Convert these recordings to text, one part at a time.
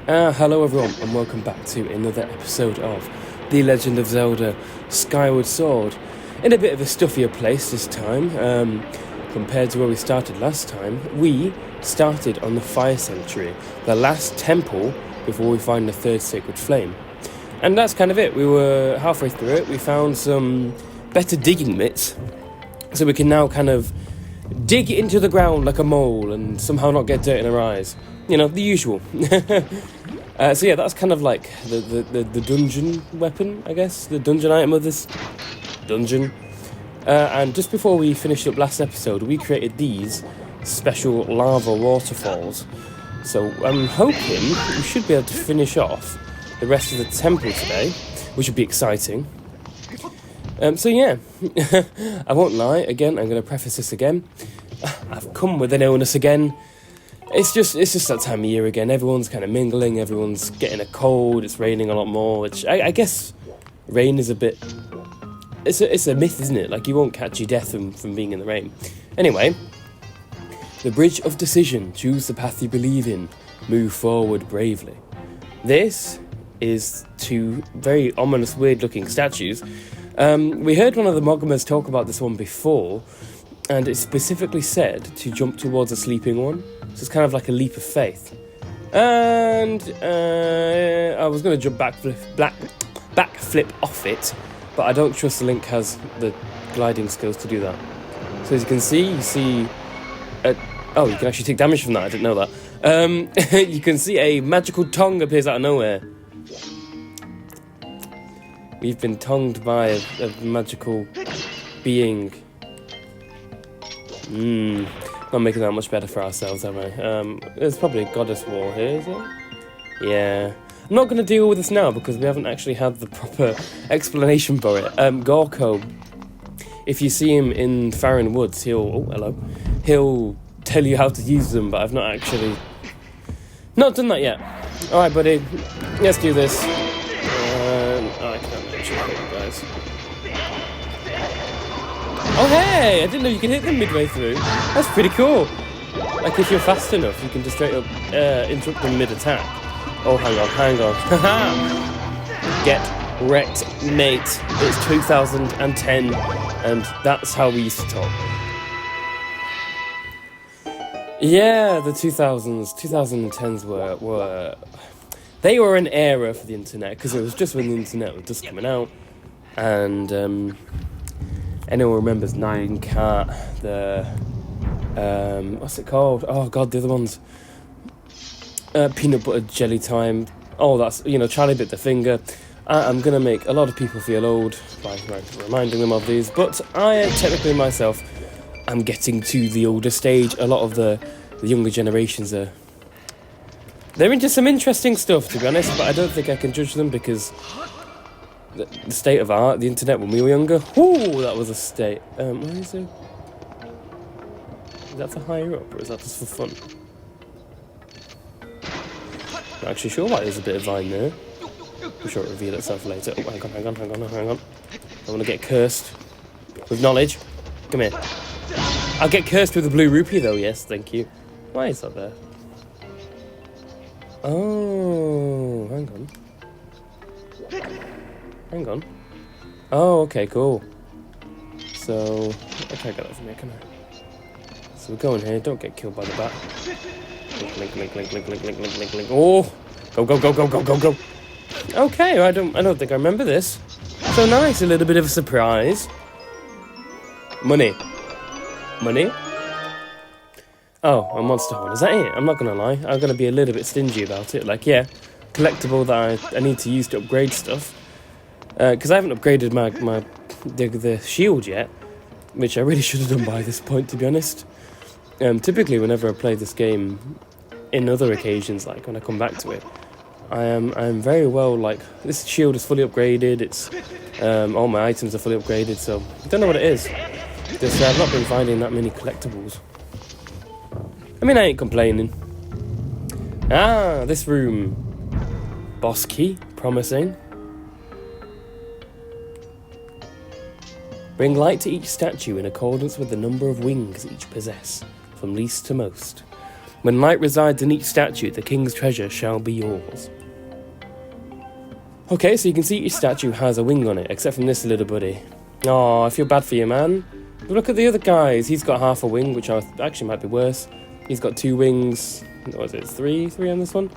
Hello everyone, and welcome back to another episode of The Legend of Zelda Skyward Sword. In a bit of a stuffier place this time, compared to where we started last time. We started on the Fire Sanctuary, the last temple before we find the third sacred flame. And that's kind of it. We were halfway through it. We found some better digging mitts, so we can now kind of dig into the ground like a mole and somehow not get dirt in our eyes. You know, the usual. So yeah, that's kind of like the dungeon weapon, I guess. The dungeon item of this dungeon. And just before we finished up last episode, we created these special lava waterfalls. So I'm hoping we should be able to finish off the rest of the temple today, which would be exciting. So yeah, I won't lie, again, I'm going to preface this again. I've come with an illness again. It's just that time of year again. Everyone's kind of mingling, everyone's getting a cold, it's raining a lot more, which I guess rain is a bit... It's a myth, isn't it? Like, you won't catch your death from being in the rain. Anyway, the bridge of decision. Choose the path you believe in. Move forward bravely. This is two very ominous, weird-looking statues. We heard one of the Mogumas talk about this one before, and it specifically said to jump towards a sleeping one. So it's kind of like a leap of faith. And I was going to jump backflip off it, but I don't trust the Link has the gliding skills to do that. So as you can see, oh, you can actually take damage from that, I didn't know that. You can see a magical tongue appears out of nowhere. We've been tongued by a magical being. Not making that much better for ourselves, am I? There's probably a goddess war here, is it? Yeah. I'm not going to deal with this now because we haven't actually had the proper explanation for it. Gorko, if you see him in Farron Woods, he'll tell you how to use them, but I've not done that yet. Alright, buddy, let's do this. I can't actually hit you guys. Oh hey, I didn't know you can hit them midway through. That's pretty cool. Like, if you're fast enough, you can just straight up interrupt them mid-attack. Oh, hang on. Get wrecked, mate. It's 2010, and that's how we used to talk. Yeah, the 2010s were they were an era for the internet, because it was just when the internet was just coming out, and anyone remembers Nine Cat, the what's it called? Oh god, the other ones. Peanut Butter Jelly Time. Oh, that's, Charlie Bit the Finger. I'm going to make a lot of people feel old by reminding them of these, but I, technically myself, am getting to the older stage. A lot of the younger generations they're into some interesting stuff, to be honest, but I don't think I can judge them because the state of art, the internet when we were younger, whoo, that was a state. Where is it? Is that for higher up, or is that just for fun? Not actually sure why there's a bit of vine there. I'm sure it'll reveal itself later. Oh, hang on. I don't want to get cursed with knowledge. Come here. I'll get cursed with a blue rupee though, yes, thank you. Why is that there? Oh, hang on. Oh, okay, cool. So, I can't get that from here, can I? So we're going here, don't get killed by the bat. Link. Oh! Go. Okay, I don't think I remember this. So nice, a little bit of a surprise. Money. Oh, a monster horn. Is that it? I'm not going to lie. I'm going to be a little bit stingy about it. Like, yeah, collectible that I need to use to upgrade stuff. Because I haven't upgraded the shield yet, which I really should have done by this point, to be honest. Typically, whenever I play this game, in other occasions, like when I come back to it, I'm very well, like, this shield is fully upgraded, it's, all my items are fully upgraded, so I don't know what it is. Just, I've not been finding that many collectibles. I mean, I ain't complaining. This room. Boss key, promising. Bring light to each statue in accordance with the number of wings each possess, from least to most. When light resides in each statue, the king's treasure shall be yours. Okay, so you can see each statue has a wing on it, except from this little buddy. Oh, I feel bad for you, man. But look at the other guys. He's got half a wing, which actually might be worse. He's got 2 wings. What was it? 3 on this one?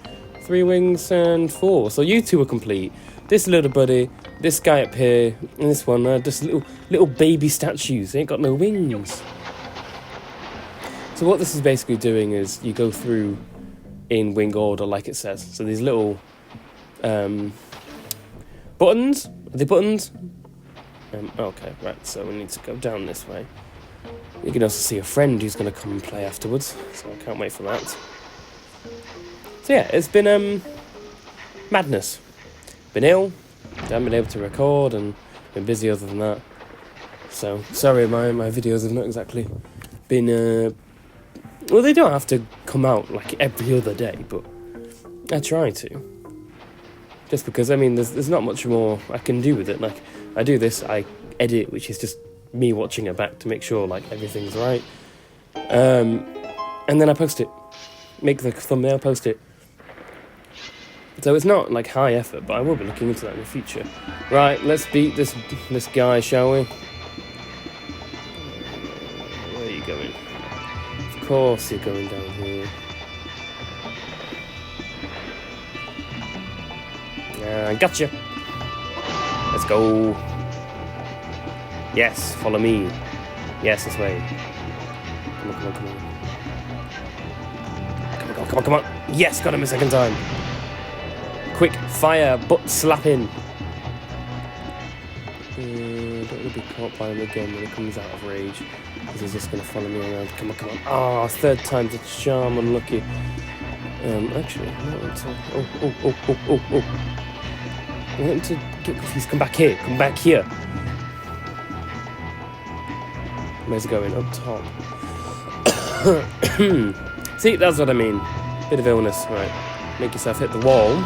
3 wings and 4. So you 2 are complete. This little buddy, this guy up here, and this one are just little baby statues. They ain't got no wings. So what this is basically doing is you go through in wing order, like it says. So these little buttons. Are they buttons? Okay, right. So we need to go down this way. You can also see a friend who's going to come and play afterwards. So I can't wait for that. So yeah, it's been madness. Been ill. Haven't been able to record and been busy other than that. So sorry, my videos have not exactly been. Well, they don't have to come out like every other day, but I try to. Just because, I mean, there's not much more I can do with it. Like, I do this, I edit, which is just me watching it back to make sure, like, everything's right. And then I post it. Make the thumbnail, post it. So it's not, like, high effort, but I will be looking into that in the future. Right, let's beat this guy, shall we? Where are you going? Of course you're going down here. Gotcha. Let's go. Yes, follow me. Yes, this way. Come on. Come on. Yes, got him a second time. Quick fire, butt slapping. Don't want to be caught by him again when he comes out of rage, because he's just going to follow me around. Come on. Ah, third time's a charm, unlucky. Actually, I want to... Oh. I want him to get confused. Come back here. Where's it going? Up top. See, that's what I mean. Bit of illness. Right. Make yourself hit the wall,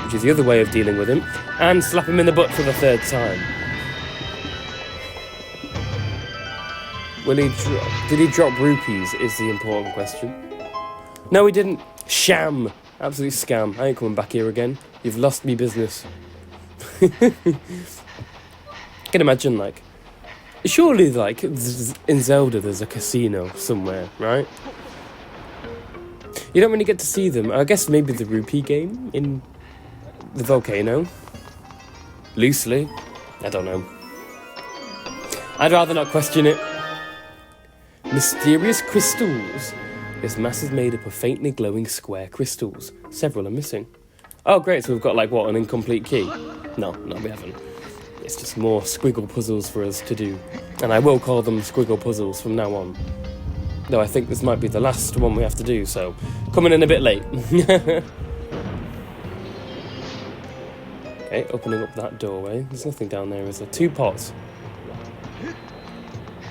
which is the other way of dealing with him, and slap him in the butt for the 3rd time. Did he drop rupees, is the important question. No, he didn't. Sham. Absolute scam. I ain't coming back here again. You've lost me business. I can imagine, like, surely, like, in Zelda there's a casino somewhere, right? You don't really get to see them. I guess maybe the rupee game in the volcano. Loosely. I don't know. I'd rather not question it. Mysterious crystals. This mass is made up of faintly glowing square crystals. Several are missing. Oh, great, so we've got, like, what, an incomplete key? No, we haven't. It's just more squiggle puzzles for us to do. And I will call them squiggle puzzles from now on. Though I think this might be the last one we have to do, so coming in a bit late. Okay, opening up that doorway. There's nothing down there, is there? 2 pots.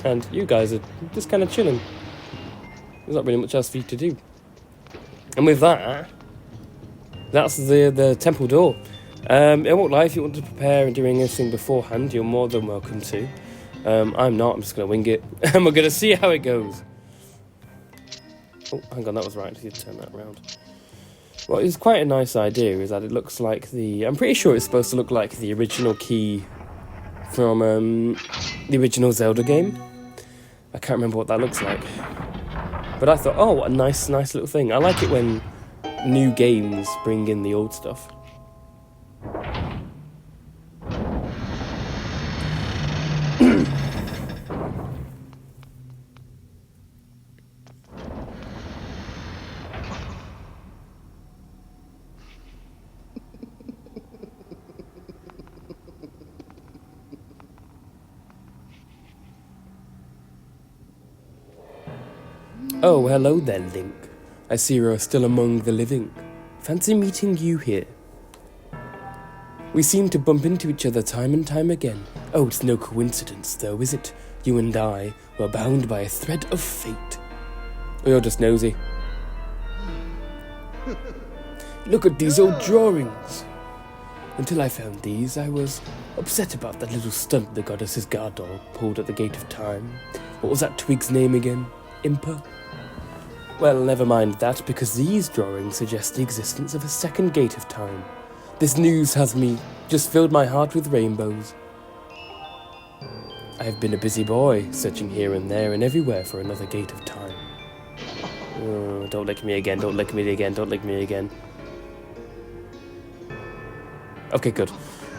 And you guys are just kind of chilling. There's not really much else for you to do. And with that, that's the temple door. I won't lie, if you want to prepare and doing anything beforehand, you're more than welcome to. I'm not, I'm just going to wing it. And we're going to see how it goes. Oh, hang on, that was right. I need to turn that around. What is quite a nice idea is that it looks like I'm pretty sure it's supposed to look like the original key from the original Zelda game. I can't remember what that looks like. But I thought, oh, what a nice little thing. I like it when new games bring in the old stuff. Oh, hello there, Link. I see you're still among the living. Fancy meeting you here. We seem to bump into each other time and time again. Oh, it's no coincidence, though, is it? You and I were bound by a thread of fate. Or you're just nosy. Look at these old drawings. Until I found these, I was upset about that little stunt the goddess's guard dog pulled at the gate of time. What was that twig's name again? Impa? Well, never mind that, because these drawings suggest the existence of a second gate of time. This news has just filled my heart with rainbows. I have been a busy boy, searching here and there and everywhere for another gate of time. Oh, don't lick me again, don't lick me again, don't lick me again. Okay, good.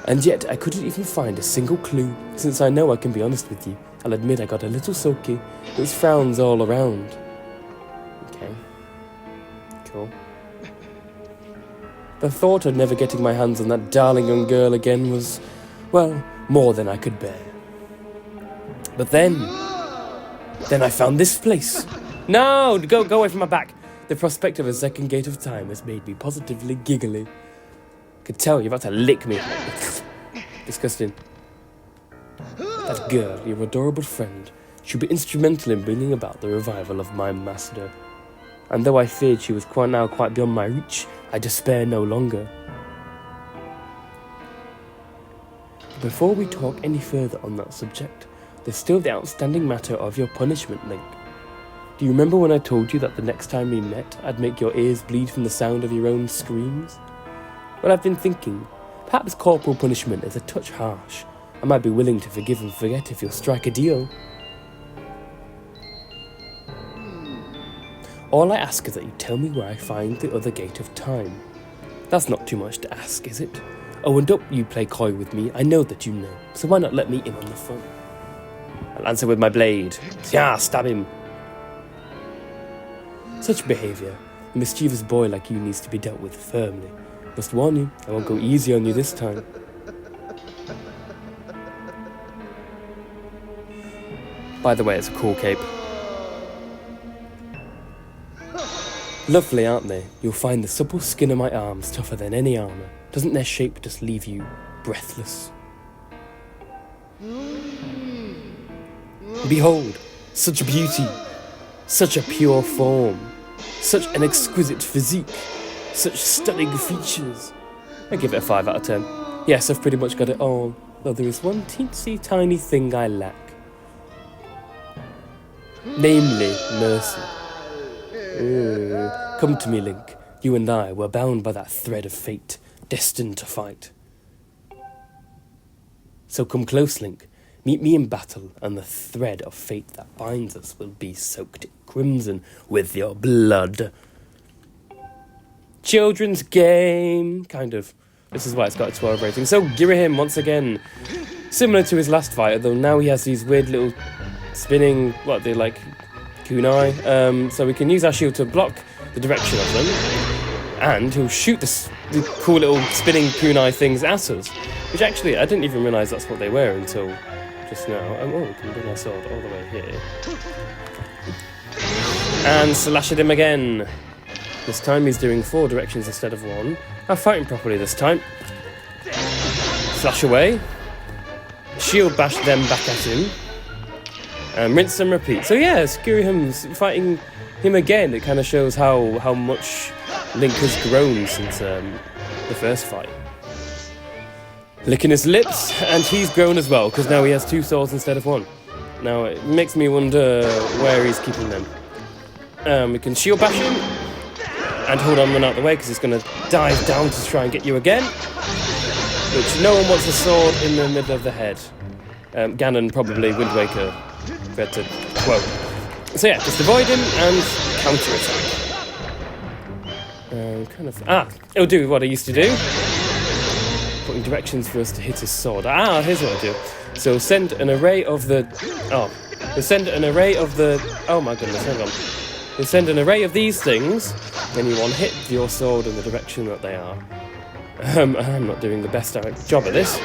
And yet, I couldn't even find a single clue. Since I know I can be honest with you, I'll admit I got a little sulky. There's frowns all around. Okay. Cool. The thought of never getting my hands on that darling young girl again was, well, more than I could bear. But then I found this place. No, go away from my back. The prospect of a second gate of time has made me positively giggly. Could tell you're about to lick me. Disgusting. That girl, your adorable friend, should be instrumental in bringing about the revival of my master. And though I feared she was quite beyond my reach, I despair no longer. Before we talk any further on that subject, there's still the outstanding matter of your punishment, Link. Do you remember when I told you that the next time we met, I'd make your ears bleed from the sound of your own screams? Well, I've been thinking, perhaps corporal punishment is a touch harsh. I might be willing to forgive and forget if you'll strike a deal. All I ask is that you tell me where I find the other gate of time. That's not too much to ask, is it? Oh, and don't you play coy with me, I know that you know, so why not let me in on the fun? I'll answer with my blade. Yeah, stab him. Such behaviour, a mischievous boy like you needs to be dealt with firmly. Must warn you, I won't go easy on you this time. By the way, it's a cool cape. Lovely, aren't they? You'll find the supple skin of my arms tougher than any armour. Doesn't their shape just leave you breathless? Behold, such beauty, such a pure form, such an exquisite physique, such stunning features. I give it a 5 out of 10. Yes, I've pretty much got it all, though there is one teensy tiny thing I lack. Namely, mercy. Come to me, Link. You and I were bound by that thread of fate, destined to fight. So come close, Link. Meet me in battle, and the thread of fate that binds us will be soaked crimson with your blood. Children's game, kind of. This is why it's got a 12 rating. So Girahim, once again, similar to his last fighter, though now he has these weird little spinning, kunai. So we can use our shield to block the direction of them, and he'll shoot the cool little spinning kunai things at us. Which actually, I didn't even realise that's what they were until just now. We can bring our sword all the way here. And slash at him again. This time he's doing 4 directions instead of 1. I'm fighting properly this time. Slash away. Shield bash them back at him. And rinse and repeat. So yeah, Girahim's fighting him again. It kind of shows how much Link has grown since the first fight. Licking his lips, and he's grown as well, because now he has 2 swords instead of 1. Now, it makes me wonder where he's keeping them. We can shield bash him, and hold on, run out the way, because he's going to dive down to try and get you again. Which, no one wants a sword in the middle of the head. Ganon, probably, Wind Waker, read to quote. So yeah, just avoid him, and counter-attack. It'll do what I used to do. Putting directions for us to hit his sword. Here's what I do. So send an array of the... Oh my goodness, hang on. You send an array of these things, then you want to hit your sword in the direction that they are. I'm not doing the best job at this.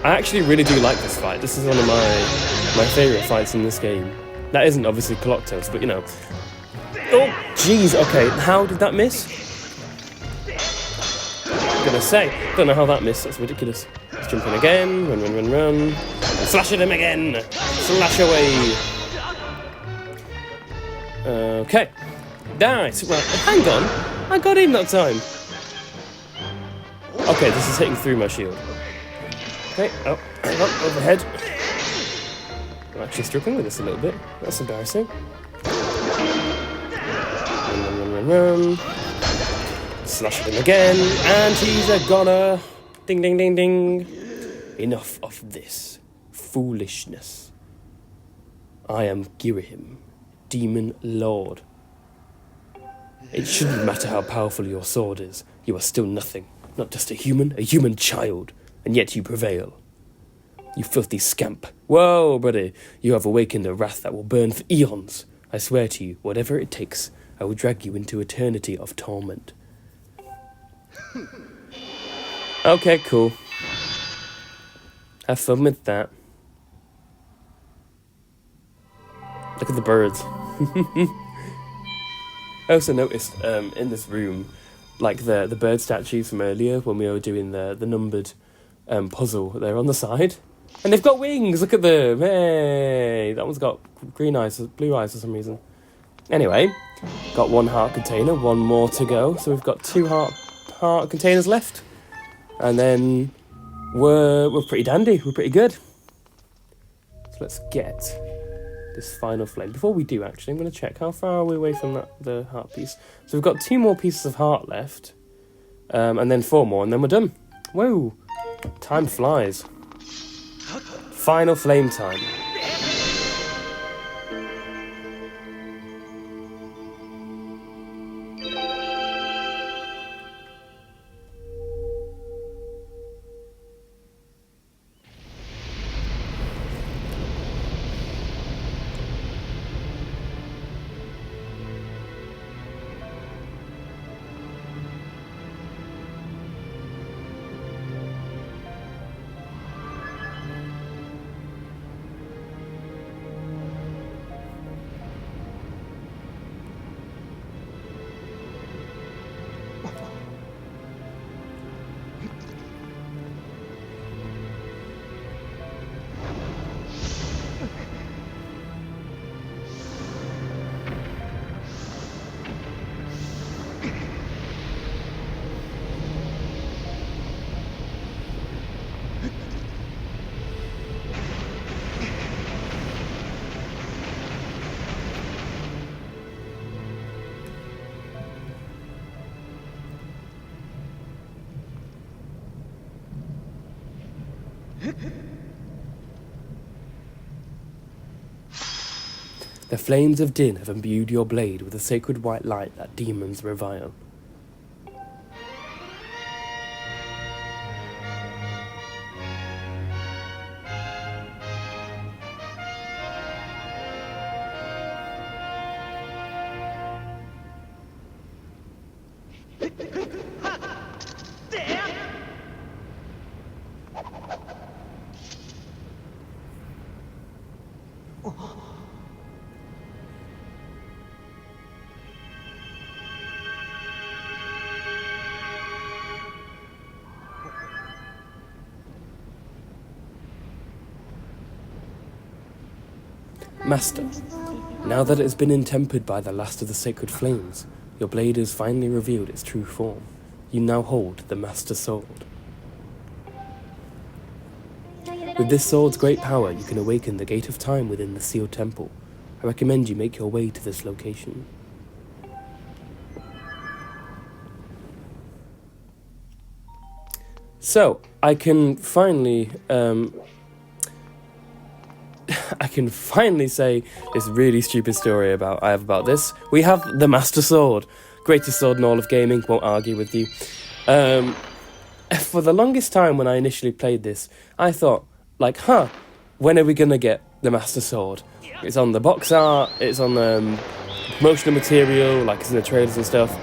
I actually really do like this fight. This is one of my favourite fights in this game. That isn't obviously TLOZ, but you know. Oh, jeez, okay, how did that miss? Gonna say, don't know how that missed, that's ridiculous. Let's jump in again, run. Slash at him again! Slash away! Okay. Nice, right, hang on, I got in that time. Okay, this is hitting through my shield. Okay, hang on, overhead. I'm actually struggling with this a little bit, that's embarrassing. run. Slash at him again, and he's a goner. Ding, ding, ding, ding. Enough of this foolishness. I am Girahim, Demon Lord. It shouldn't matter how powerful your sword is. You are still nothing. Not just a human child. And yet you prevail. You filthy scamp. Whoa, buddy. You have awakened a wrath that will burn for eons. I swear to you, whatever it takes, I will drag you into eternity of torment. Okay, cool. Have fun with that. Look at the birds. I also noticed in this room, like the bird statues from earlier when we were doing the numbered puzzle. They're on the side, and they've got wings. Look at them! Hey, that one's got green eyes, blue eyes for some reason. Anyway, got one heart container, one more to go. So we've got 2 heart containers left, and then we're pretty dandy. We're pretty good. So let's get this final flame. Before we do, actually, I'm going to check how far are we away from the heart piece. So we've got 2 more pieces of heart left, and then 4 more, and then we're done. Whoa, time flies. Final flame time. The flames of Din have imbued your blade with a sacred white light that demons revile. Master, now that it has been intempered by the last of the sacred flames, your blade has finally revealed its true form. You now hold the Master Sword. With this sword's great power, you can awaken the Gate of Time within the sealed temple. I recommend you make your way to this location. So, I can finally say this really stupid story I have about this. We have the Master Sword. Greatest sword in all of gaming, won't argue with you. For the longest time when I initially played this, I thought, when are we going to get the Master Sword? It's on the box art, it's on the promotional material, like it's in the trailers and stuff.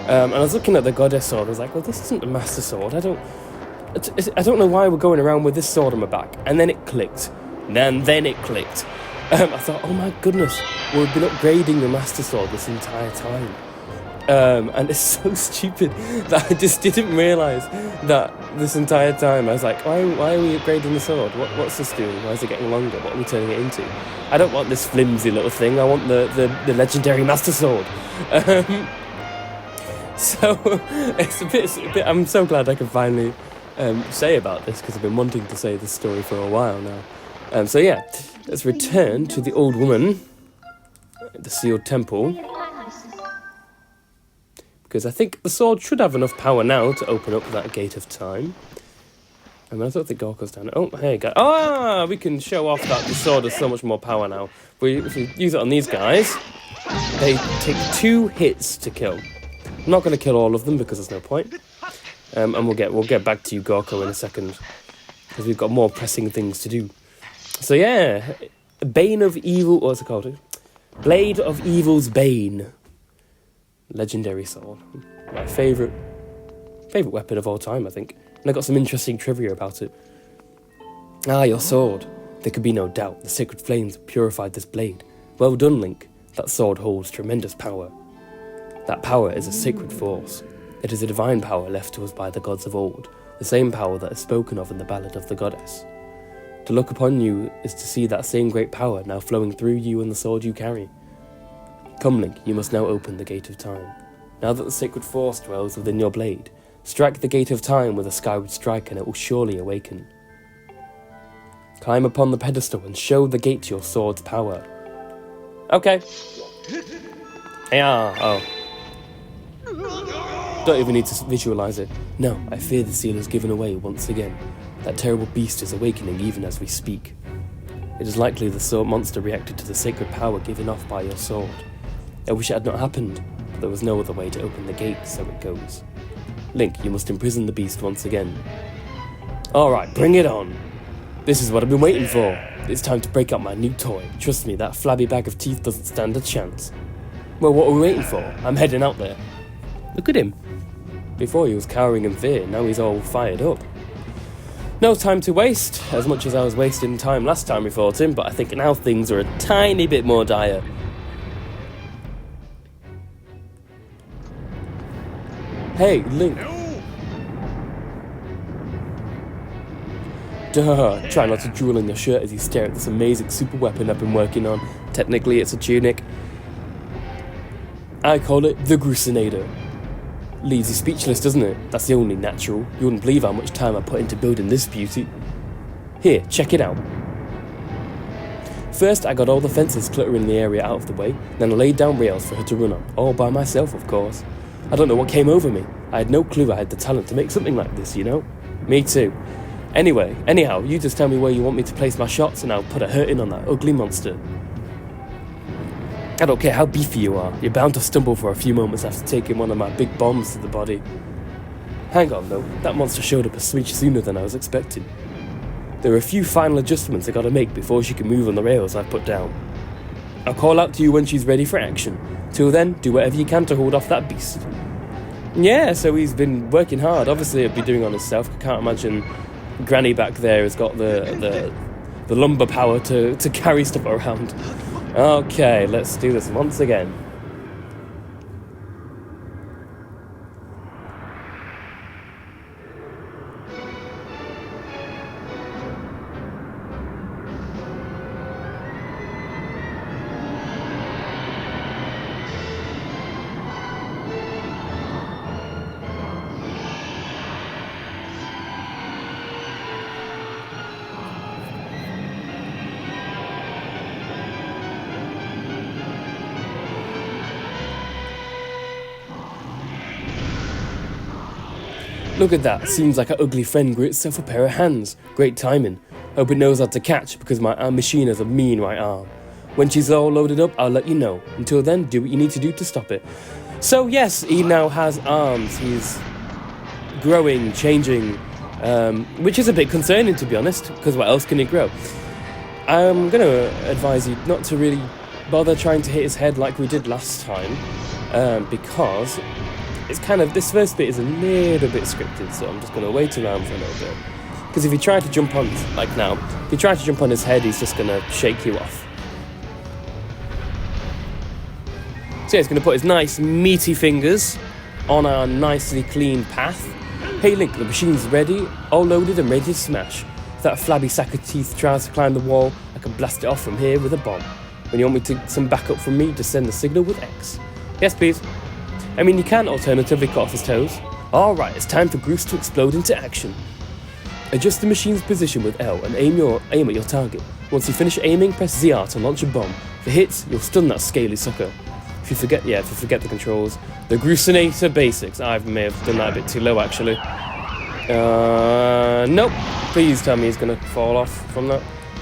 And I was looking at the Goddess Sword, I was like, well, this isn't the Master Sword. I don't know why we're going around with this sword on my back. And then it clicked. And then it clicked. I thought, oh my goodness, we've been upgrading the Master Sword this entire time. And it's so stupid that I just didn't realise that this entire time. I was like, why are we upgrading the sword? What's this doing? Why is it getting longer? What are we turning it into? I don't want this flimsy little thing. I want the legendary Master Sword. So it's a bit. I'm so glad I can finally say about this, because I've been wanting to say this story for a while now. So yeah, let's return to the old woman, the sealed temple. because I think the sword should have enough power now to open up that gate of time. I mean, I don't think Gorko's down. Oh, hey, guys. Ah, we can show off that the sword has so much more power now. If we use it on these guys, they take 2 hits to kill. I'm not going to kill all of them because there's no point. And we'll get back to you, Gorko, in a second, because we've got more pressing things to do. So yeah, Bane of Evil. What's it called? Blade of Evil's Bane. Legendary sword. My favourite weapon of all time, I think. And I got some interesting trivia about it. Ah, your sword. There could be no doubt the sacred flames purified this blade. Well done, Link. That sword holds tremendous power. That power is a sacred force. It is a divine power left to us by the gods of old, the same power that is spoken of in the Ballad of the Goddess. To look upon you is to see that same great power now flowing through you and the sword you carry. Come, Link, you must now open the Gate of Time. Now that the sacred force dwells within your blade, strike the Gate of Time with a skyward strike and it will surely awaken. Climb upon the pedestal and show the gate your sword's power. Okay. Yeah, oh. Don't even need to visualise it. No, I fear the seal is given away once again. That terrible beast is awakening even as we speak. It is likely the sword monster reacted to the sacred power given off by your sword. I wish it had not happened, but there was no other way to open the gate, so it goes. Link, you must imprison the beast once again. Alright, bring it on. This is what I've been waiting for. It's time to break out my new toy. Trust me, that flabby bag of teeth doesn't stand a chance. Well, what are we waiting for? I'm heading out there. Look at him. Before he was cowering in fear, now he's all fired up. No time to waste, as much as I was wasting time last time we fought him, but I think now things are a tiny bit more dire. Hey, Link. Duh, try not to drool in your shirt as you stare at this amazing super weapon I've been working on. Technically, it's a tunic. I call it the Grucinator. Leaves you speechless, doesn't it? That's the only natural. You wouldn't believe how much time I put into building this beauty. Here, check it out. First, I got all the fences cluttering the area out of the way, then I laid down rails for her to run on, all by myself, of course. I don't know what came over me. I had no clue I had the talent to make something like this, you know? Me too. Anyhow, you just tell me where you want me to place my shots and I'll put a hurting on that ugly monster. I don't care how beefy you are, you're bound to stumble for a few moments after taking one of my big bombs to the body. Hang on though, that monster showed up a smidge sooner than I was expecting. There are a few final adjustments I gotta make before she can move on the rails I've put down. I'll call out to you when she's ready for action. Till then, do whatever you can to hold off that beast. Yeah, so he's been working hard. Obviously he'll be doing on himself. I can't imagine Granny back there has got the lumbar power to carry stuff around. Okay, let's do this once again. Look at that, seems like our ugly friend grew itself a pair of hands. Great timing. Hope it knows how to catch, because my machine has a mean right arm. When she's all loaded up, I'll let you know. Until then, do what you need to do to stop it. So yes, he now has arms. He's growing, changing, which is a bit concerning to be honest, because what else can he grow? I'm going to advise you not to really bother trying to hit his head like we did last time, because it's kind of, this first bit is a little bit scripted, so I'm just going to wait around for a little bit. Because if you try to jump on, like now, if you try to jump on his head, he's just going to shake you off. So yeah, he's going to put his nice meaty fingers on our nicely clean path. Hey Link, the machine's ready, all loaded and ready to smash. If that flabby sack of teeth tries to climb the wall, I can blast it off from here with a bomb. When you want me to some backup from me, just send the signal with X. Yes, please. I mean, you can alternatively cut off his toes. Alright, it's time for Groose to explode into action. Adjust the machine's position with L and aim at your target. Once you finish aiming, press ZR to launch a bomb. If it hits, you'll stun that scaly sucker. If If you forget the controls. The Grucinator basics. I may have done that a bit too low, actually. Nope. Please tell me he's going to fall off from that.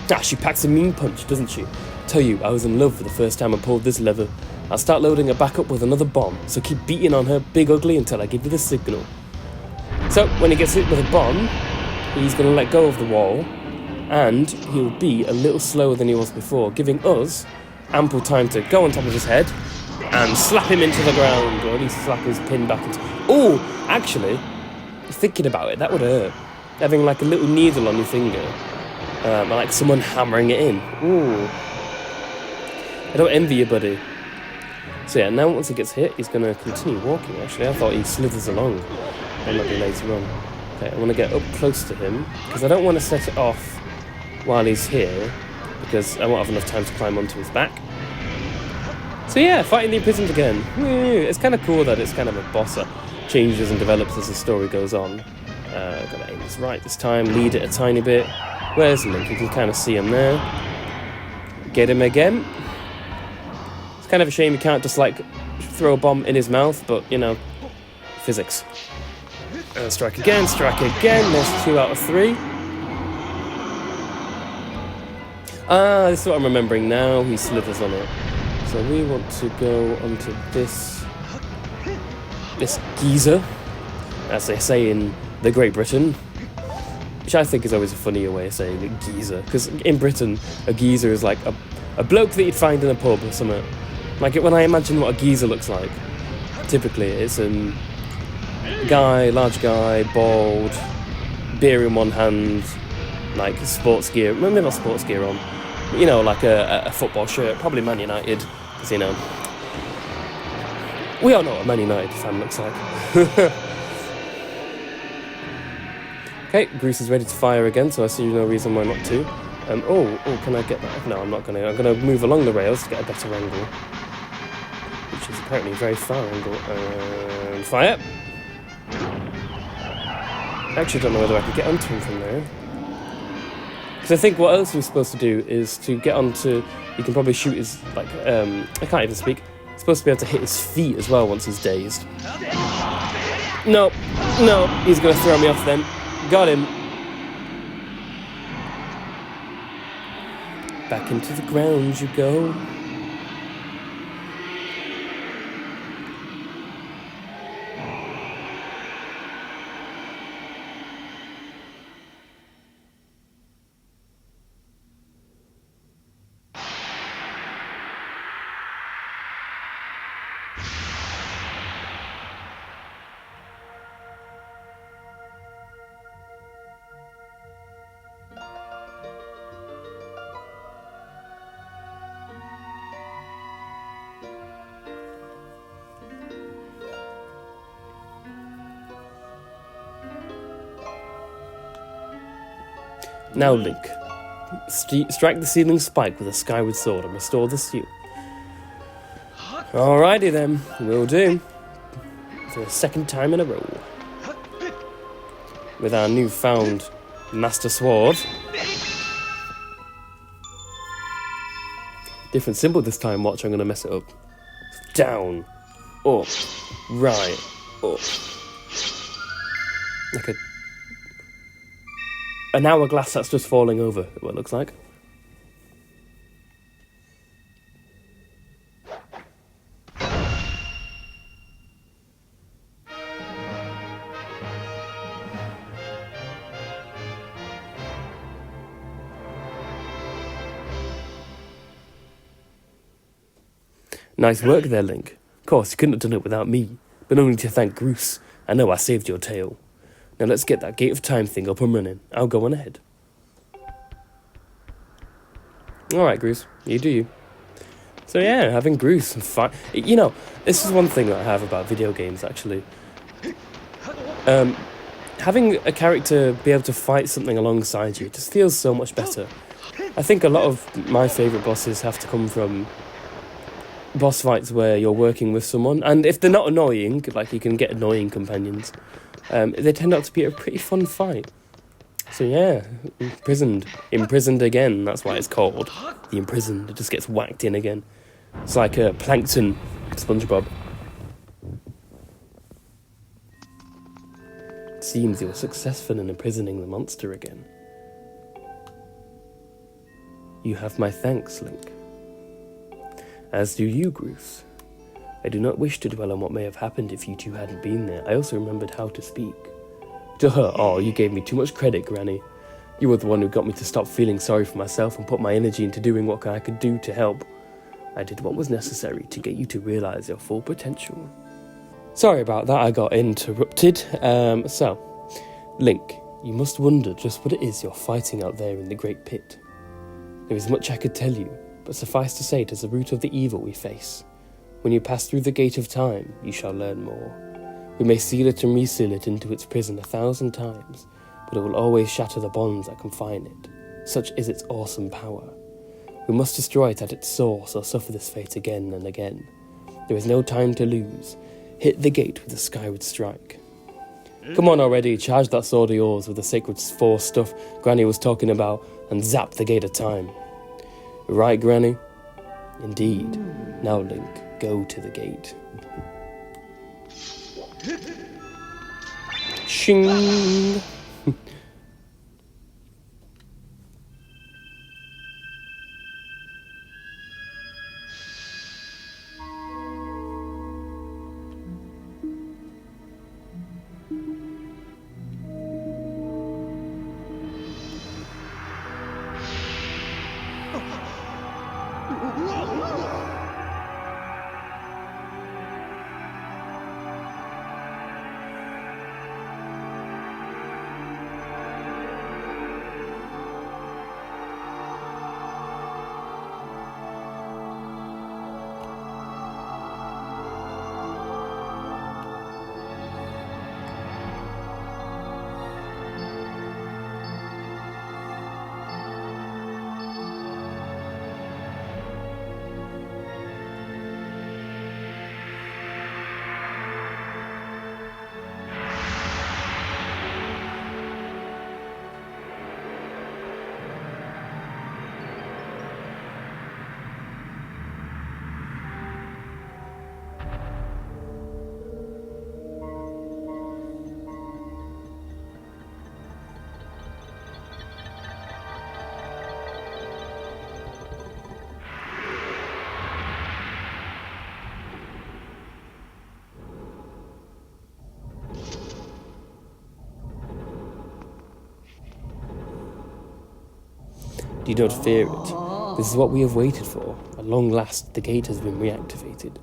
Ah, she packs a mean punch, doesn't she? Tell you, I was in love for the first time I pulled this lever. I'll start loading her back up with another bomb, so keep beating on her big ugly until I give you the signal. So, when he gets hit with a bomb, he's going to let go of the wall, and he'll be a little slower than he was before, giving us ample time to go on top of his head and slap him into the ground, or at least slap his pin back into... Oh, actually, thinking about it, that would hurt. Having like a little needle on your finger, like someone hammering it in. Ooh. I don't envy you, buddy. So yeah, now once he gets hit, he's going to continue walking, actually. I thought he slithers along. That might be later on. Okay, I want to get up close to him, because I don't want to set it off while he's here, because I won't have enough time to climb onto his back. So yeah, fighting the imprisoned again. Woo! It's kind of cool that it's kind of a boss that changes and develops as the story goes on. Gotta aim this right this time, lead it a tiny bit. Where's Link? You can kind of see him there. Get him again. It's kind of a shame you can't just like throw a bomb in his mouth, but you know, physics. Strike again, there's 2 out of 3. Ah, this is what I'm remembering now, he slithers on it. So we want to go onto this geezer, as they say in the Great Britain, which I think is always a funnier way of saying it, geezer, because in Britain, a geezer is like a bloke that you'd find in a pub or something. Like when I imagine what a geezer looks like, typically it's a guy, large guy, bald, beer in one hand, like sports gear, maybe not sports gear on, but, you know, like a football shirt, probably Man United, because, you know, we all know what a Man United fan looks like. Okay, Bruce is ready to fire again, so I see no reason why not to. Oh, can I get that? No, I'm not going to. I'm going to move along the rails to get a better angle, which is apparently a very far angle. And fire! I actually don't know whether I could get onto him from there. Because I think what else we're supposed to do is to get onto... You can probably shoot his, like, I can't even speak. You're supposed to be able to hit his feet as well once he's dazed. No, he's going to throw me off then. Got him. Back into the ground you go. Now, Link. Strike the ceiling spike with a Skyward sword and restore the seal. Alrighty then, will do. For the second time in a row. With our newfound Master Sword. Different symbol this time, watch, I'm going to mess it up. Down, up, right, up. Like an hourglass that's just falling over, what it looks like. Nice work there, Link. Of course, you couldn't have done it without me, but only to thank Groose. I know I saved your tail. Now let's get that Gate of Time thing up and running. I'll go on ahead. Alright, Groose. You do you. So yeah, having Groose and fight... You know, this is one thing that I have about video games, actually. Having a character be able to fight something alongside you just feels so much better. I think a lot of my favourite bosses have to come from boss fights where you're working with someone, and if they're not annoying, like you can get annoying companions, they tend out to be a pretty fun fight. So yeah, imprisoned again, that's why it's called the imprisoned. It just gets whacked in again. It's like Plankton SpongeBob. It seems you were successful in imprisoning the monster again. You have my thanks, Link. As do you, Groose. I do not wish to dwell on what may have happened if you two hadn't been there. I also remembered how to speak. To her, oh, you gave me too much credit, Granny. You were the one who got me to stop feeling sorry for myself and put my energy into doing what I could do to help. I did what was necessary to get you to realise your full potential. Sorry about that, I got interrupted. So, Link, you must wonder just what it is you're fighting out there in the Great Pit. There is much I could tell you, but suffice to say it is the root of the evil we face. When you pass through the Gate of Time, you shall learn more. We may seal it and reseal it into its prison 1,000 times, but it will always shatter the bonds that confine it. Such is its awesome power. We must destroy it at its source or suffer this fate again and again. There is no time to lose. Hit the gate with a Skyward strike. Come on already, charge that sword of yours with the sacred force stuff Granny was talking about and zap the Gate of Time. Right, Granny? Indeed. Now, Link, go to the gate. Shing! Do not fear it. This is what we have waited for. At long last, the gate has been reactivated.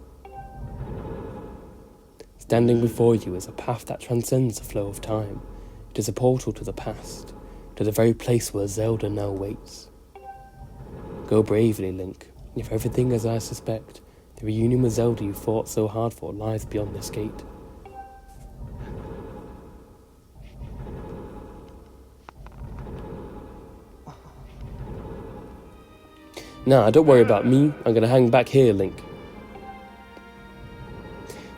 Standing before you is a path that transcends the flow of time. It is a portal to the past, to the very place where Zelda now waits. Go bravely, Link. If everything as I suspect, the reunion with Zelda you fought so hard for lies beyond this gate. Nah, don't worry about me. I'm gonna hang back here, Link.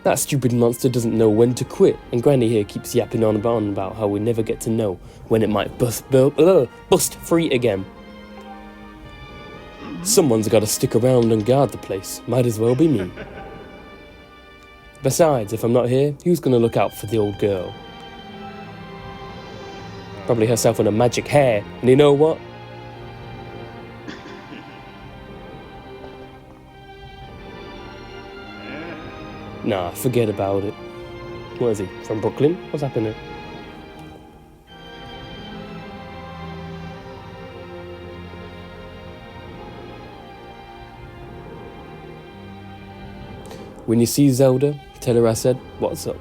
That stupid monster doesn't know when to quit, and Granny here keeps yapping on about how we never get to know when it might bust free again. Someone's gotta stick around and guard the place. Might as well be me. Besides, if I'm not here, who's gonna look out for the old girl? Probably herself with a magic hair, and you know what? Nah, forget about it. What is he, from Brooklyn? What's happening? When you see Zelda, tell her I said, what's up?